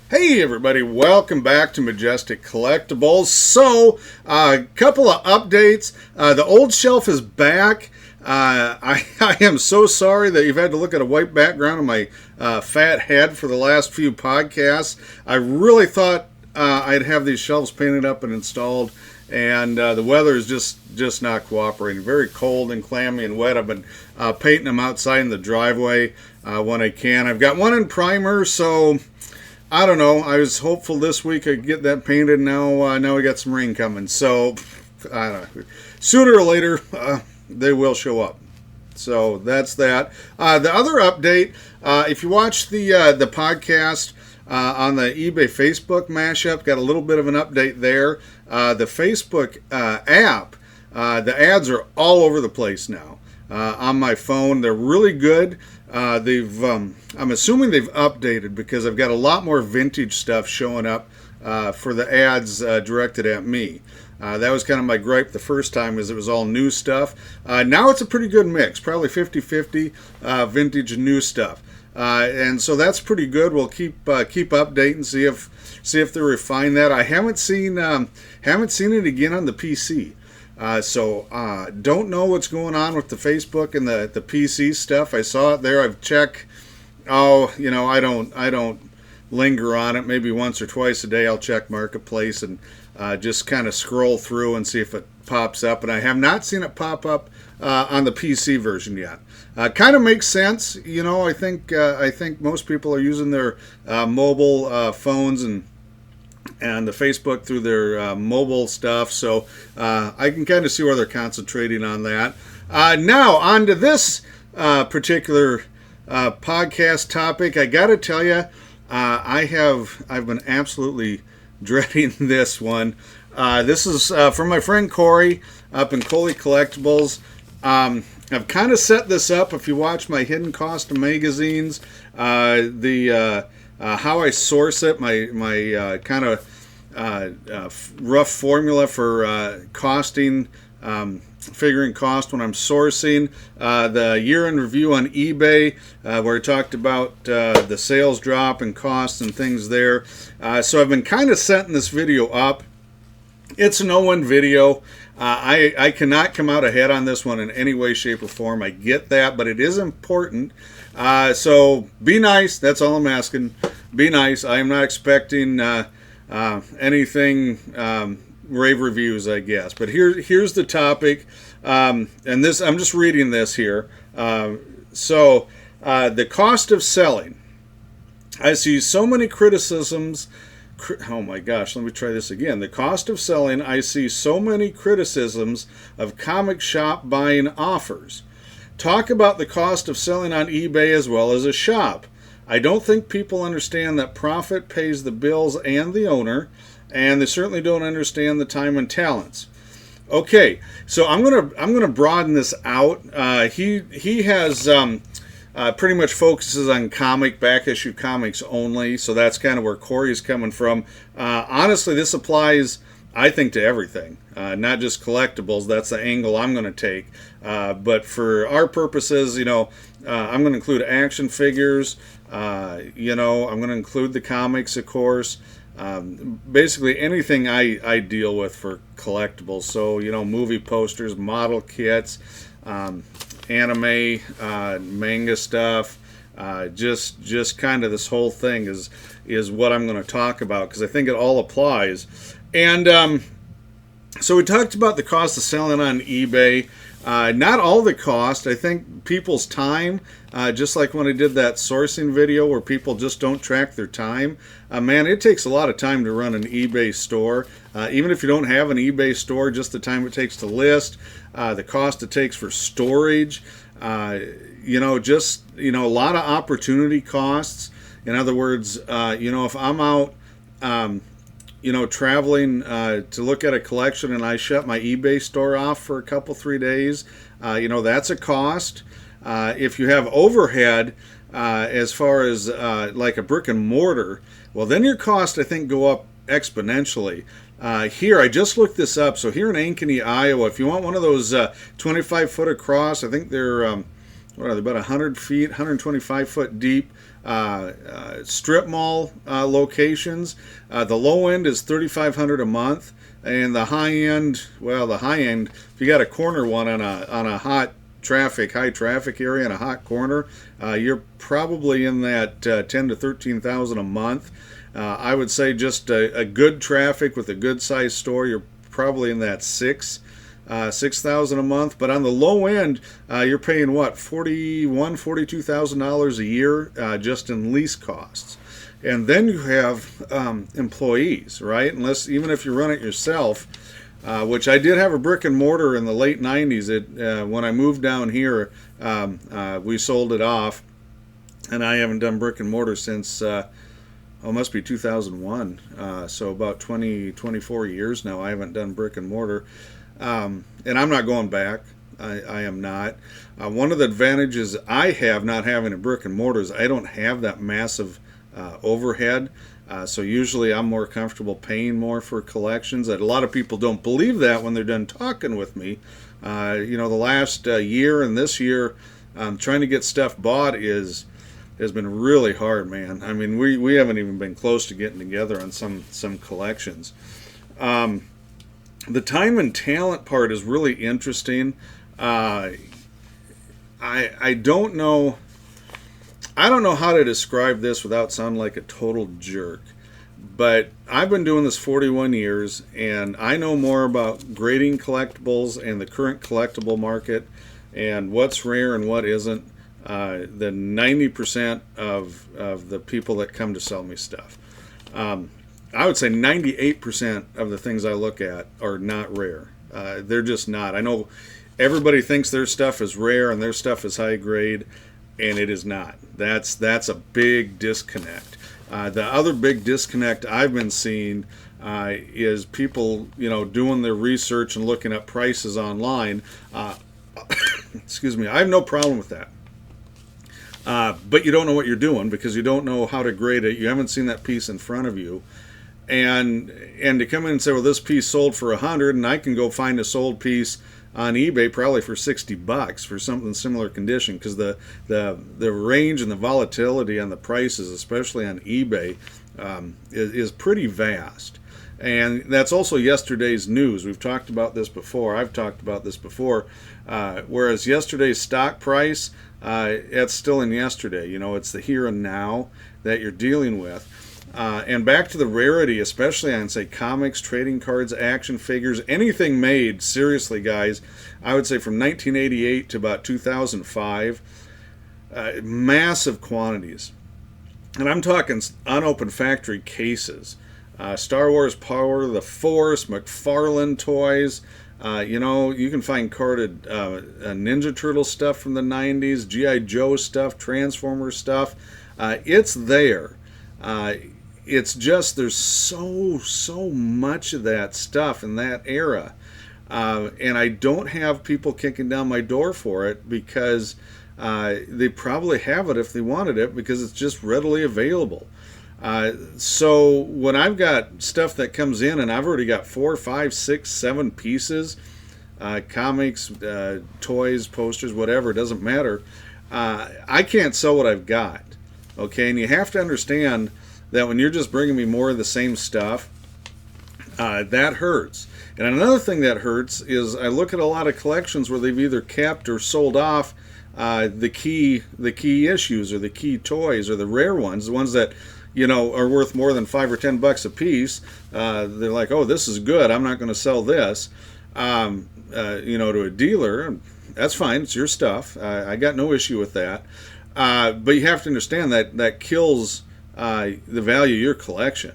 Hey everybody, welcome back to Majestic Collectibles. So, a couple of updates. The old shelf is back. I am so sorry that you've had to look at a white background on my fat head for the last few podcasts. I really thought I'd have these shelves painted up and installed, and the weather is just not cooperating. Very cold and clammy and wet. I've been painting them outside in the driveway when I can. I've got one in primer, so I don't know. I was hopeful this week I'd get that painted. Now we got some rain coming. So, I don't know. Sooner or later, they will show up. So that's that. The other update, if you watch the podcast on the eBay Facebook mashup, got a little bit of an update there. The Facebook app, the ads are all over the place now on my phone. They're really good. I'm assuming they've updated because I've got a lot more vintage stuff showing up for the ads directed at me. That was kind of my gripe the first time, is it was all new stuff. Now it's a pretty good mix, probably 50-50 vintage and new stuff. And so that's pretty good. We'll keep updating, see if they refine that. I haven't seen it again on the PC. So don't know what's going on with the Facebook and the PC stuff. I saw it there. I've checked. I don't linger on it. Maybe once or twice a day I'll check Marketplace and just kind of scroll through and see if it pops up. And I have not seen it pop up on the PC version yet. Kind of makes sense. I think most people are using their mobile phones and the Facebook through their mobile stuff, so I can kind of see where they're concentrating on that. Now, on to this particular podcast topic. I got to tell you, I've been absolutely dreading this one. This is from my friend Corey up in Collectibles. I've kind of set this up. If you watch my hidden cost of magazines, how I source it, my kind of rough formula for costing, figuring cost when I'm sourcing, the year in review on eBay, where I talked about the sales drop and costs and things there. So I've been kind of setting this video up. It's a no-win video. I cannot come out ahead on this one in any way, shape, or form. I get that, but it is important. So be nice. That's all I'm asking. Be nice. I am not expecting anything rave reviews, I guess. But here's the topic. And this, I'm just reading this here. So the cost of selling. I see so many criticisms. Oh my gosh, let me try this again. The cost of selling. I see so many criticisms of comic shop buying offers. Talk about the cost of selling on eBay as well as a shop. I don't think people understand that profit pays the bills and the owner, and they certainly don't understand the time and talents. Okay, so I'm gonna broaden this out. He has pretty much focuses on back issue comics only, so that's kind of where Corey's coming from. Honestly, this applies, I think, to everything, not just collectibles. That's the angle I'm going to take. But for our purposes, I'm going to include action figures. I'm going to include the comics, of course. Basically anything I deal with for collectibles. So, movie posters, model kits, anime, manga stuff. Just kind of this whole thing is what I'm going to talk about, because I think it all applies. And so we talked about the cost of selling on eBay. Not all the cost. I think people's time, just like when I did that sourcing video where people just don't track their time. Man, it takes a lot of time to run an eBay store. Even if you don't have an eBay store, just the time it takes to list, the cost it takes for storage, a lot of opportunity costs. In other words, if I'm out, traveling to look at a collection and I shut my eBay store off for a couple, 3 days, that's a cost. If you have overhead, as far as like a brick and mortar, well, then your costs, I think, go up exponentially. Here, I just looked this up. So here in Ankeny, Iowa, if you want one of those 25-foot across, I think they're what are they, about 100 feet, 125 foot deep strip mall locations. The low end is $3,500 a month, and the high end, well, the high end, if you got a corner one on a high traffic area in a hot corner, you're probably in that 10 to 13,000 a month. I would say just a good traffic with a good sized store, you're probably in that 6,000 a month. But on the low end, you're paying what, $42,000 a year just in lease costs. And then you have employees, right? Even if you run it yourself, which I did have a brick and mortar in the late 90s. When I moved down here, we sold it off, and I haven't done brick and mortar since, it must be 2001. So about 24 years now I haven't done brick and mortar. And I'm not going back. I am not. One of the advantages I have not having a brick and mortar is I don't have that massive overhead. So usually I'm more comfortable paying more for collections. That a lot of people don't believe that when they're done talking with me. The last year and this year, trying to get stuff bought has been really hard, man. I mean, we haven't even been close to getting together on some collections. The time and talent part is really interesting. I don't know. I don't know how to describe this without sounding like a total jerk, but I've been doing this 41 years, and I know more about grading collectibles and the current collectible market and what's rare and what isn't than 90% of the people that come to sell me stuff. I would say 98% of the things I look at are not rare. They're just not. I know everybody thinks their stuff is rare and their stuff is high grade, and it is not. That's a big disconnect. The other big disconnect I've been seeing is people, doing their research and looking up prices online. Excuse me. I have no problem with that. But you don't know what you're doing because you don't know how to grade it. You haven't seen that piece in front of you. And to come in and say, well, this piece sold for $100, and I can go find a sold piece on eBay probably for $60 for something similar condition, because the range and the volatility on the prices, especially on eBay, is pretty vast. And that's also yesterday's news. We've talked about this before. I've talked about this before. Whereas yesterday's stock price, it's still in yesterday. It's the here and now that you're dealing with. And back to the rarity, especially on, say, comics, trading cards, action figures, anything made, seriously, guys, I would say from 1988 to about 2005, massive quantities. And I'm talking unopened factory cases. Star Wars Power, The Force, McFarlane toys. You can find carded Ninja Turtle stuff from the 90s, G.I. Joe stuff, Transformer stuff. It's there. It's just there's so much of that stuff in that era, and I don't have people kicking down my door for it because they probably have it if they wanted it because it's just readily available. So when I've got stuff that comes in and I've already got 4, 5, 6, 7 pieces, comics, toys, posters, whatever, it doesn't matter. I can't sell what I've got. Okay, and you have to understand that when you're just bringing me more of the same stuff, that hurts. And another thing that hurts is I look at a lot of collections where they've either kept or sold off the key issues or the key toys or the rare ones, the ones that are worth more than $5 or $10 a piece. They're like, oh, this is good, I'm not going to sell this, to a dealer. That's fine, it's your stuff. I got no issue with that. But you have to understand that kills the value of your collection.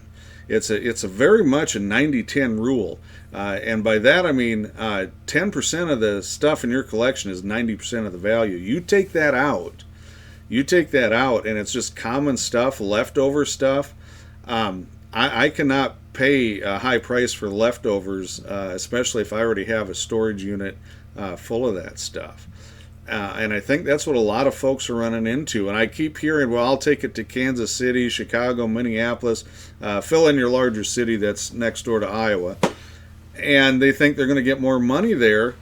It's a very much a 90-10 rule, and by that I mean 10% of the stuff in your collection is 90% of the value. You take that out, and it's just common stuff, leftover stuff. I cannot pay a high price for leftovers, especially if I already have a storage unit full of that stuff. And I think that's what a lot of folks are running into. And I keep hearing, well, I'll take it to Kansas City, Chicago, Minneapolis, fill in your larger city that's next door to Iowa. And they think they're going to get more money there.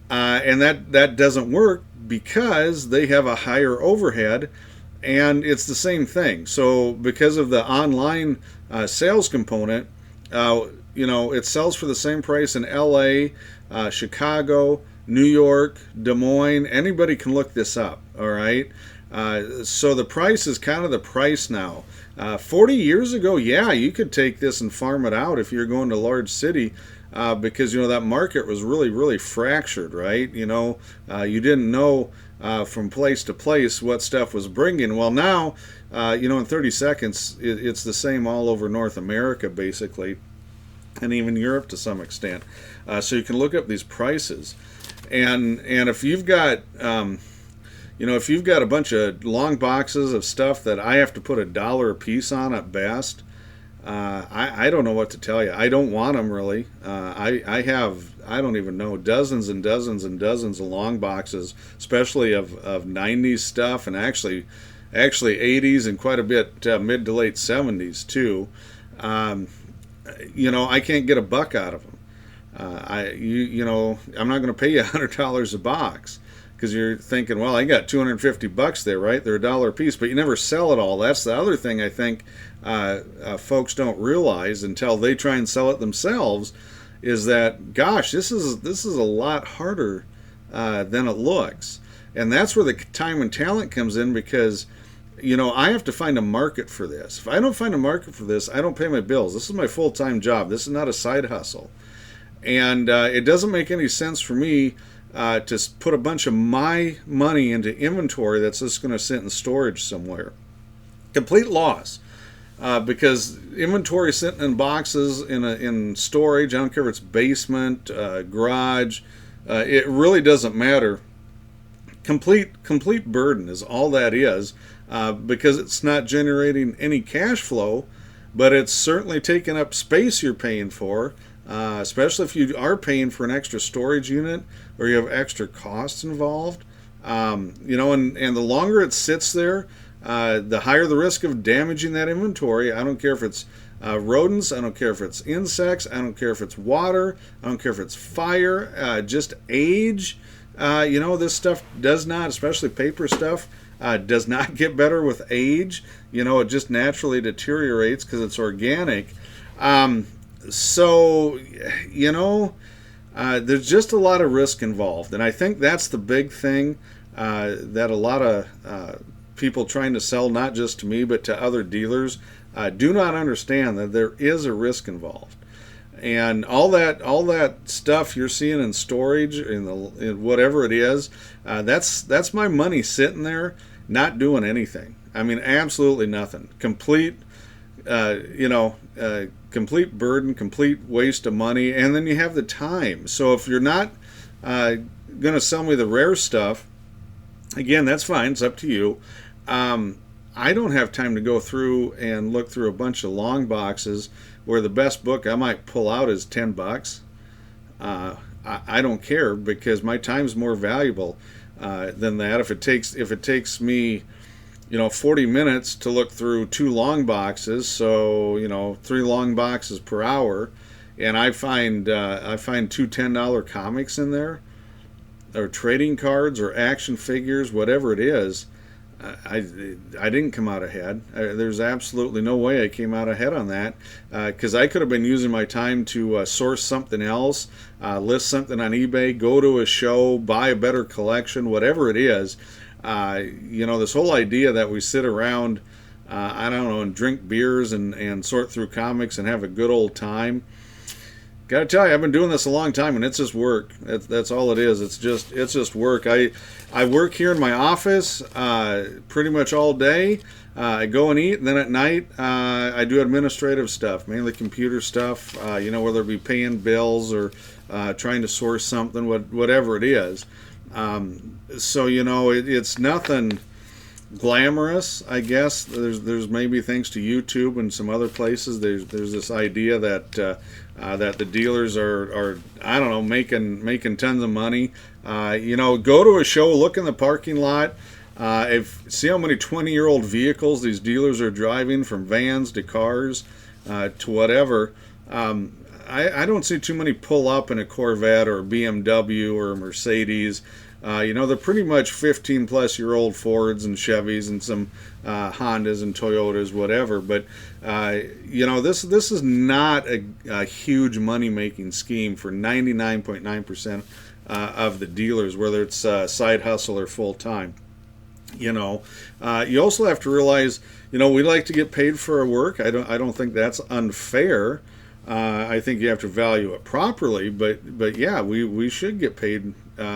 And that doesn't work because they have a higher overhead, and it's the same thing. So because of the online sales component, it sells for the same price in LA, Chicago, New York, Des Moines. Anybody can look this up, all right? So the price is kind of the price now. 40 years ago, yeah, you could take this and farm it out if you're going to a large city, because that market was really, really fractured, right? You didn't know from place to place what stuff was bringing. Well, now, in 30 seconds, it's the same all over North America, basically, and even Europe to some extent. So you can look up these prices, and if you've got if you've got a bunch of long boxes of stuff that I have to put $1 a piece on at best, I don't know what to tell you. I don't want them really. I have, I don't even know, dozens and dozens and dozens of long boxes, especially of 90s stuff, and actually 80s and quite a bit mid to late 70s too. I can't get a buck out of them. I'm not going to pay you $100 a box, because you're thinking, well, I got $250 there, right? They're $1 a piece, but you never sell it all. That's the other thing I think folks don't realize until they try and sell it themselves, is that, gosh, this is a lot harder than it looks. And that's where the time and talent comes in, because I have to find a market for this. If I don't find a market for this, I don't pay my bills. This is my full-time job. This is not a side hustle. And it doesn't make any sense for me to put a bunch of my money into inventory that's just going to sit in storage somewhere. Complete loss. Because inventory sitting in boxes in storage, I don't care if it's basement, garage, it really doesn't matter. Complete burden is all that is, because it's not generating any cash flow, but it's certainly taking up space you're paying for, especially if you are paying for an extra storage unit or you have extra costs involved. And the longer it sits there, the higher the risk of damaging that inventory. I don't care if it's rodents, I don't care if it's insects, I don't care if it's water, I don't care if it's fire, just age. This stuff does not, especially paper stuff, does not get better with age. It just naturally deteriorates because it's organic. There's just a lot of risk involved, and I think that's the big thing that a lot of people trying to sell, not just to me but to other dealers, do not understand that there is a risk involved. And all that stuff you're seeing in storage, in whatever it is, that's my money sitting there not doing anything. I mean, absolutely nothing. Complete burden, complete waste of money. And then you have the time. So if you're not going to sell me the rare stuff, again, that's fine. It's up to you. I don't have time to go through and look through a bunch of long boxes where the best book I might pull out is $10. I don't care, because my time's more valuable than that. If it takes me 40 minutes to look through 2 long boxes, so 3 long boxes per hour, and I find 2 $10 comics in there, or trading cards, or action figures, whatever it is, I didn't come out ahead. There's absolutely no way I came out ahead on that, because I could have been using my time to source something else, list something on eBay, go to a show, buy a better collection, whatever it is. This whole idea that we sit around, and drink beers and sort through comics and have a good old time. Gotta tell you, I've been doing this a long time, and it's just work. That's all it is. It's just work. I work here in my office pretty much all day. I go and eat, and then at night I do administrative stuff, mainly computer stuff. Whether it be paying bills or trying to source something, whatever it is. It's nothing glamorous, I guess. There's maybe thanks to YouTube and some other places, there's this idea that the dealers are I don't know, making tons of money. Go to a show, look in the parking lot, see how many 20-year-old vehicles these dealers are driving, from vans to cars to whatever. I don't see too many pull up in a Corvette or a BMW or a Mercedes. They're pretty much 15 plus year old Fords and Chevys and some Hondas and Toyotas, whatever. But this is not a huge money making scheme for 99.9% of the dealers, whether it's side hustle or full time. You also have to realize, we like to get paid for our work. I don't think that's unfair. I think you have to value it properly, but yeah, we should get paid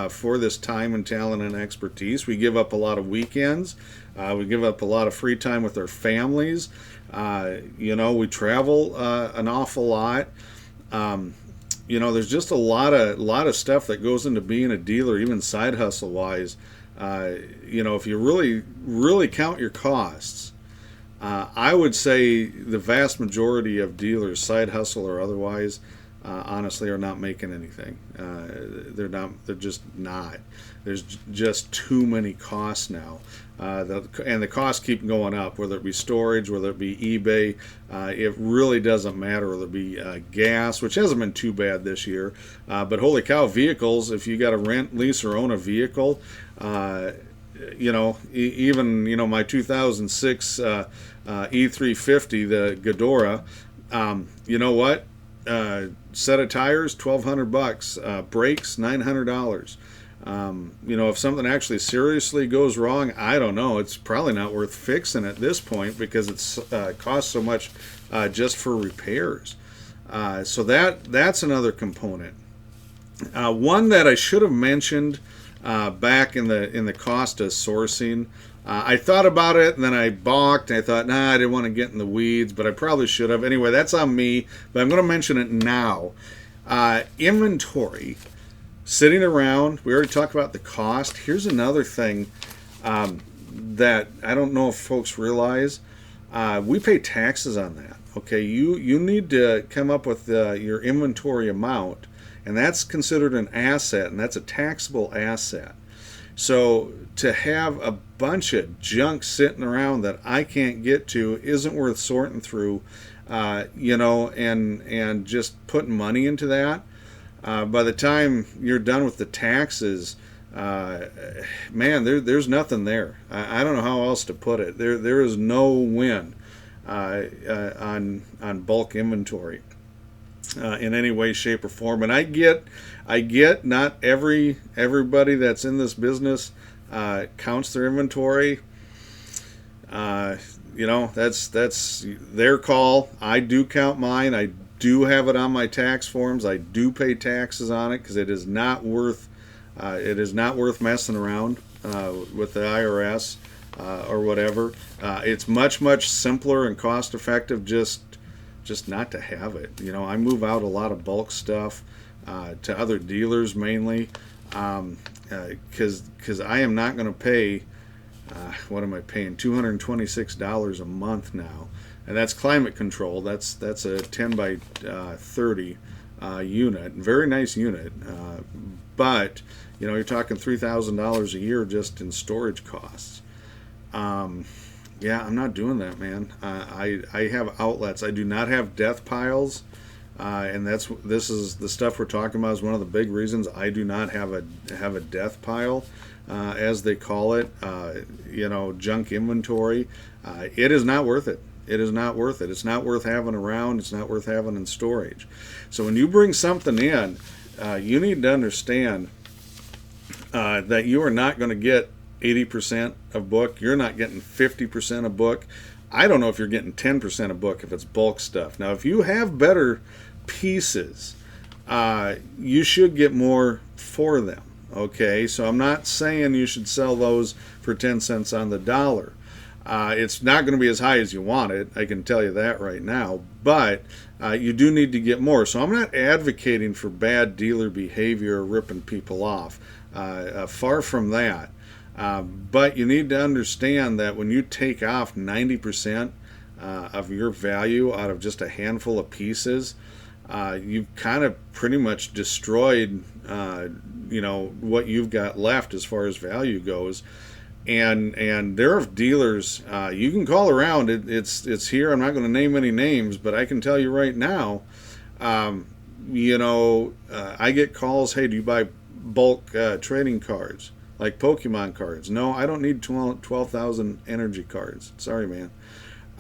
for this time and talent and expertise. We give up a lot of weekends. We give up a lot of free time with our families. We travel an awful lot. There's just a lot of stuff that goes into being a dealer, even side hustle wise. If you really count your costs, I would say the vast majority of dealers, side hustle or otherwise, honestly, are not making anything. They're not. They're just not. There's just too many costs now, and the costs keep going up. Whether it be storage, whether it be eBay, it really doesn't matter. Whether it be gas, which hasn't been too bad this year, but holy cow, vehicles! If you got to rent, lease, or own a vehicle, even my 2006 E350, the Ghidorah, you know what? Set of tires, $1,200. Brakes, $900. If something actually seriously goes wrong, I don't know. It's probably not worth fixing at this point because it's costs so much just for repairs. So that's another component. One that I should have mentioned back in the cost of sourcing. I thought about it and then I balked. I thought, I didn't want to get in the weeds, but I probably should have. Anyway, that's on me, but I'm going to mention it now. Inventory. Sitting around, we already talked about the cost. Here's another thing that I don't know if folks realize. We pay taxes on that. Okay, you need to come up with your inventory amount, and that's considered an asset, and that's a taxable asset. So to have a bunch of junk sitting around that I can't get to isn't worth sorting through, and just putting money into that. By the time you're done with the taxes, there's nothing there. I don't know how else to put it. There is no win on bulk inventory in any way, shape, or form. And I get not everybody that's in this business counts their inventory. That's their call. I do count mine. I do have it on my tax forms. I do pay taxes on it because it is not worth messing around with the IRS or whatever. It's much simpler and cost effective just not to have it. I move out a lot of bulk stuff to other dealers mainly because I am not going to pay. What am I paying? $226 a month now. And that's climate control. That's a 10 by 30 unit. Very nice unit. But, you're talking $3,000 a year just in storage costs. I'm not doing that, man. I have outlets. I do not have death piles. And this is the stuff we're talking about is one of the big reasons I do not have a death pile, as they call it. Junk inventory. It is not worth it. It is not worth it. It's not worth having around. It's not worth having in storage. So when you bring something in, you need to understand that you are not going to get 80% of book. You're not getting 50% of book. I don't know if you're getting 10% of book if it's bulk stuff. Now, if you have better pieces, you should get more for them. Okay, so I'm not saying you should sell those for 10 cents on the dollar. It's not going to be as high as you want it, I can tell you that right now, but you do need to get more. So I'm not advocating for bad dealer behavior or ripping people off. Far from that. But you need to understand that when you take off 90% of your value out of just a handful of pieces, you've kind of pretty much destroyed what you've got left as far as value goes. And there are dealers you can call around. It's here. I'm not going to name any names, but I can tell you right now. I get calls. Hey, do you buy bulk trading cards like Pokemon cards. No, I don't need 12,000 energy cards. Sorry, man.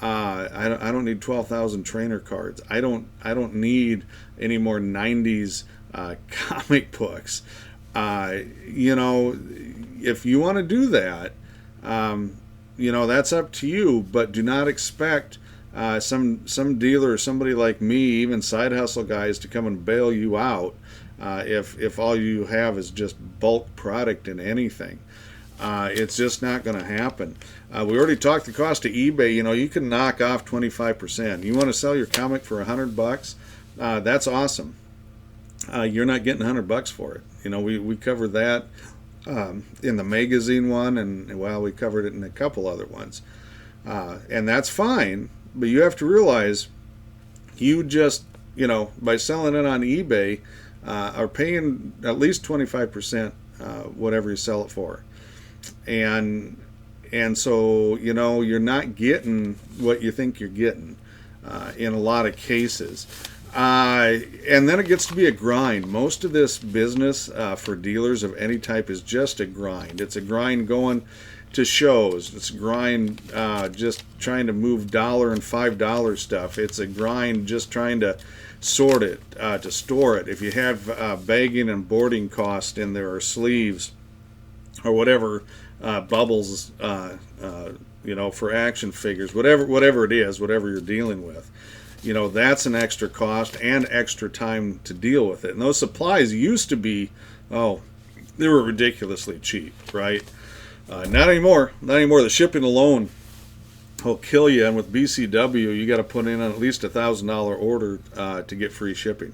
I don't need 12,000 trainer cards. I don't need any more 90s comic books. You know, if you want to do that, you know, that's up to you. But do not expect some dealer or somebody like me, even side hustle guys, to come and bail you out if all you have is just bulk product in anything. It's just not going to happen. We already talked the cost of eBay. You know, you can knock off 25%. You want to sell your comic for $100? That's awesome. You're not getting $100 for it. You know, we covered that in the magazine one, and well, we covered it in a couple other ones, and that's fine. But you have to realize, you just, you know, by selling it on eBay, are paying at least 25% whatever you sell it for. And so, you know, you're not getting what you think you're getting in a lot of cases. And then it gets to be a grind. Most of this business for dealers of any type is just a grind. It's a grind going to shows. It's a grind just trying to move $1 and $5 stuff. It's a grind just trying to sort it, to store it. If you have bagging and boarding cost in there, or sleeves, or whatever, bubbles, you know, for action figures, whatever it is, whatever you're dealing with, you know, that's an extra cost and extra time to deal with it. And those supplies used to be, oh, they were ridiculously cheap, right? Not anymore. Not anymore. The shipping alone will kill you. And with BCW, you got to put in at least $1,000 order to get free shipping.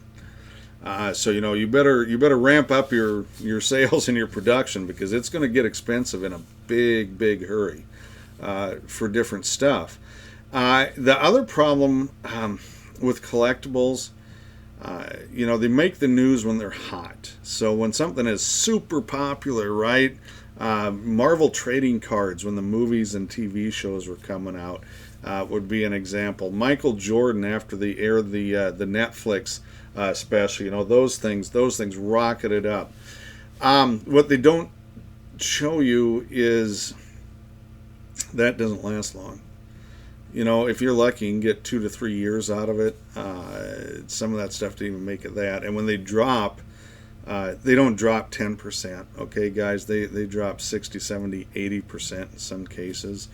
So, you know, you better ramp up your sales and your production, because it's going to get expensive in a big hurry for different stuff. The other problem with collectibles, you know, they make the news when they're hot. So when something is super popular, right? Marvel trading cards, when the movies and TV shows were coming out, would be an example. Michael Jordan, after they aired the Netflix special, you know, those things rocketed up. What they don't show you is that doesn't last long. You know, if you're lucky, you can get 2 to 3 years out of it. Some of that stuff didn't even make it that. And when they drop, they don't drop 10%. Okay, guys, they drop 60, 70, 80% in some cases.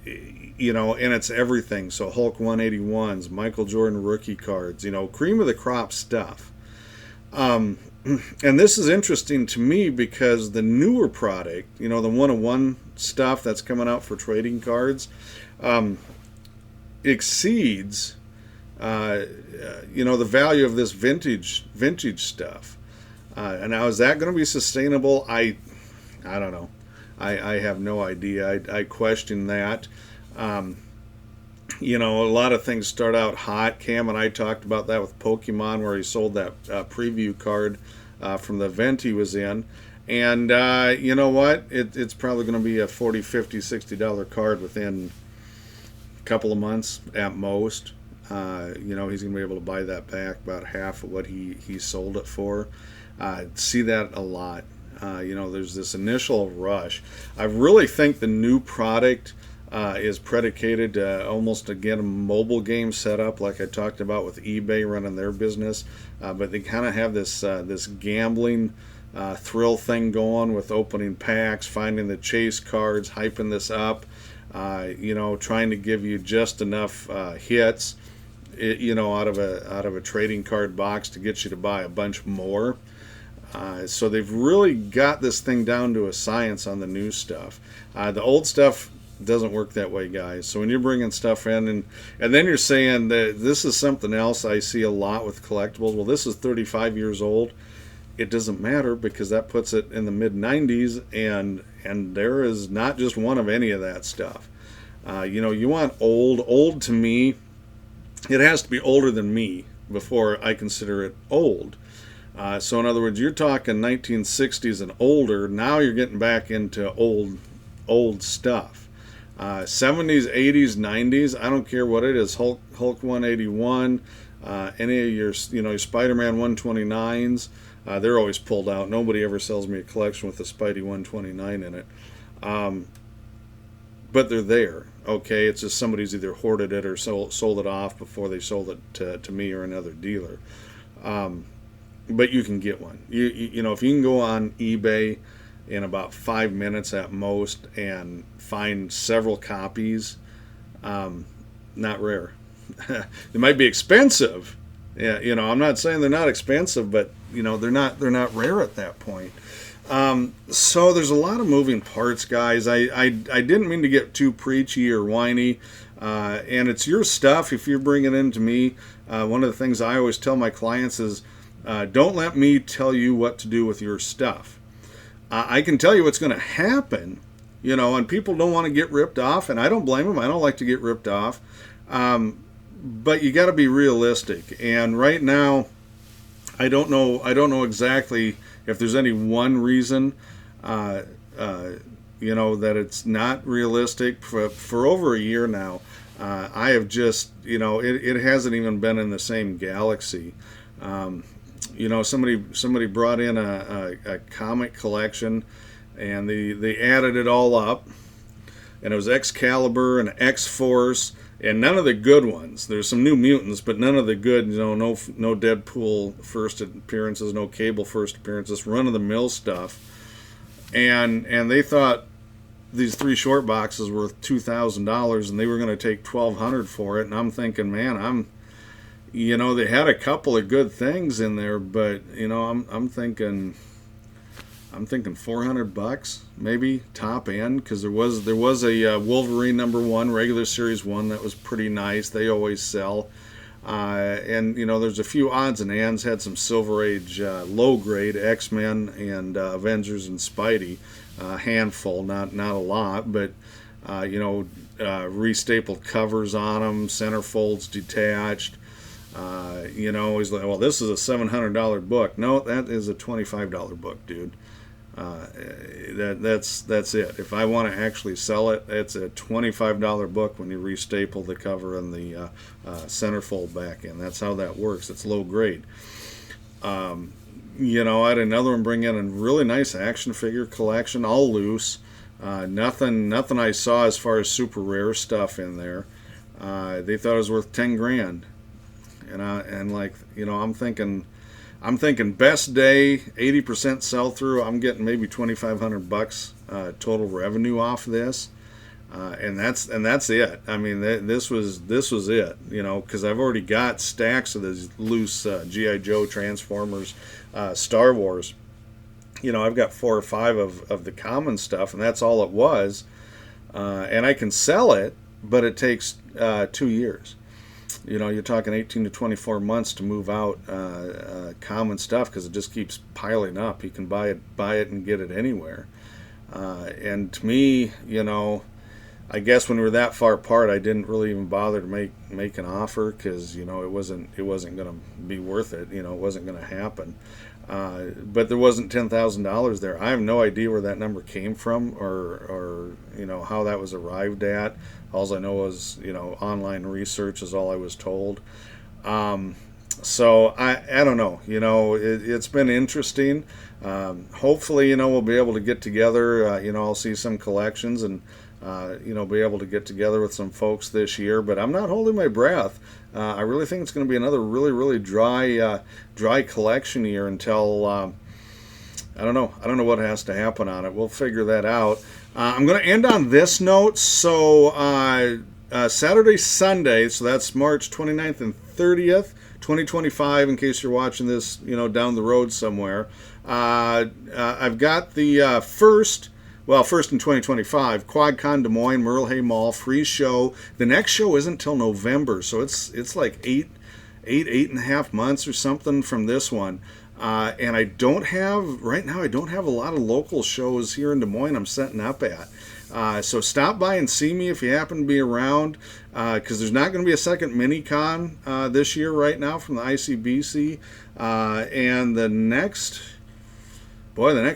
You know, and it's everything. So Hulk 181s, Michael Jordan rookie cards, you know, cream of the crop stuff. And this is interesting to me because the newer product, you know, the 101 stuff that's coming out for trading cards, exceeds, you know, the value of this vintage stuff. And now, is that going to be sustainable? I don't know. I have no idea. I question that. You know, a lot of things start out hot. Cam and I talked about that with Pokemon, where he sold that preview card from the event he was in. And you know what? It's probably going to be a $40, $50, $60 card within a couple of months at most. You know, he's going to be able to buy that back, about half of what he sold it for. See that a lot. You know, there's this initial rush. I really think the new product is predicated to almost to get a mobile game set up, like I talked about with eBay running their business. But they kind of have this gambling thrill thing going with opening packs, finding the chase cards, hyping this up. You know, trying to give you just enough hits, you know, out of a trading card box to get you to buy a bunch more. So they've really got this thing down to a science on the new stuff. The old stuff doesn't work that way, guys. So when you're bringing stuff in and then you're saying that this is something else I see a lot with collectibles. Well, this is 35 years old. It doesn't matter, because that puts it in the mid 90s, and there is not just one of any of that stuff. You know, you want old to me, it has to be older than me before I consider it old. So in other words, you're talking 1960s and older. Now you're getting back into old stuff. 70s, 80s, 90s, I don't care what it is. Hulk 181, any of your, you know, your Spider-Man 129s, They're always pulled out. Nobody ever sells me a collection with a Spidey 129 in it. But they're there. Okay, it's just somebody's either hoarded it or sold it off before they sold it to me or another dealer. But you can get one. You know, if you can go on eBay in about 5 minutes at most and find several copies, not rare. They might be expensive. Yeah, you know, I'm not saying they're not expensive, but you know, they're not rare at that point. So there's a lot of moving parts, guys. I didn't mean to get too preachy or whiny, and it's your stuff. If you're bringing it in to me, one of the things I always tell my clients is, don't let me tell you what to do with your stuff. I can tell you what's going to happen, you know, and people don't want to get ripped off, and I don't blame them. I don't like to get ripped off, but you got to be realistic. And right now, I don't know exactly if there's any one reason, you know, that it's not realistic. For over a year now, I have just, you know, it hasn't even been in the same galaxy. You know, somebody brought in a comic collection, and they added it all up, and it was Excalibur and X-Force, and none of the good ones. There's some New Mutants, but none of the good, you know, no Deadpool first appearances, no Cable first appearances, run-of-the-mill stuff. And they thought these 3 short boxes were worth $2,000, and they were going to take $1,200 for it. And I'm thinking, man, you know, they had a couple of good things in there, but you know, I'm thinking $400 maybe top end, because there was a Wolverine #1 regular series 1 that was pretty nice. They always sell, and you know, there's a few odds and ends. Had some Silver Age low grade X-Men and Avengers and Spidey, handful, not a lot, but you know, restapled covers on them, centerfolds detached. You know, he's like, well, this is a $700 book. No, that is a $25 book, dude. That's it. If I want to actually sell it, it's a $25 book when you restaple the cover and the centerfold back in. That's how that works. It's low grade. You know, I had another one bring in a really nice action figure collection, all loose. Nothing I saw as far as super rare stuff in there. They thought it was worth 10 grand. And like, you know, I'm thinking best day, 80% sell through. I'm getting maybe $2,500 total revenue off this, and that's it. I mean, this was it. You know, because I've already got stacks of these loose GI Joe, Transformers, Star Wars. You know, I've got 4 or 5 of the common stuff, and that's all it was. And I can sell it, but it takes 2 years. You know, you're talking 18 to 24 months to move out common stuff, because it just keeps piling up. You can buy it and get it anywhere. And to me, you know, I guess when we were that far apart, I didn't really even bother to make an offer, because you know, it wasn't going to be worth it. You know, it wasn't going to happen. But there wasn't $10,000 there. I have no idea where that number came from, or you know, how that was arrived at. All I know was, you know, online research is all I was told. So I don't know. You know, it's been interesting. Hopefully, you know, we'll be able to get together. You know, I'll see some collections and you know, be able to get together with some folks this year. But I'm not holding my breath. I really think it's going to be another really dry collection year until I don't know what has to happen on it. We'll figure that out. I'm going to end on this note. So Saturday, Sunday, so that's March 29th and 30th, 2025, in case you're watching this, you know, down the road somewhere. I've got the first in 2025, QuadCon Des Moines, Merle Hay Mall, free show. The next show isn't till November, so it's like eight and a half months or something from this one. And I don't have a lot of local shows here in Des Moines I'm setting up at. So stop by and see me if you happen to be around, because there's not going to be a second mini-con this year right now from the ICBC. And the next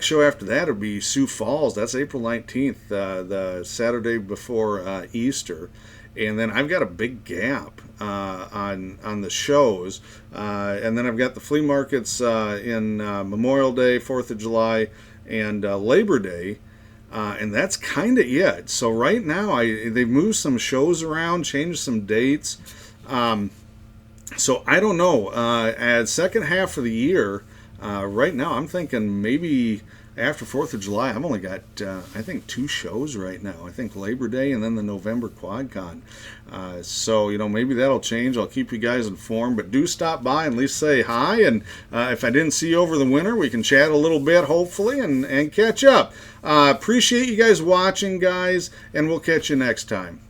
show after that will be Sioux Falls. That's April 19th, the Saturday before Easter. and then I've got a big gap on the shows, and then I've got the flea markets in Memorial Day, 4th of July, and Labor Day. And that's kind of it. So right now, they've moved some shows around, changed some dates. So I don't know. At second half of the year, right now, I'm thinking maybe after 4th of July, I've only got, I think, 2 shows right now. I think Labor Day and then the November QuadCon. So, maybe that'll change. I'll keep you guys informed. But do stop by and at least say hi. And if I didn't see you over the winter, we can chat a little bit, hopefully, and catch up. Appreciate you guys watching, guys, and we'll catch you next time.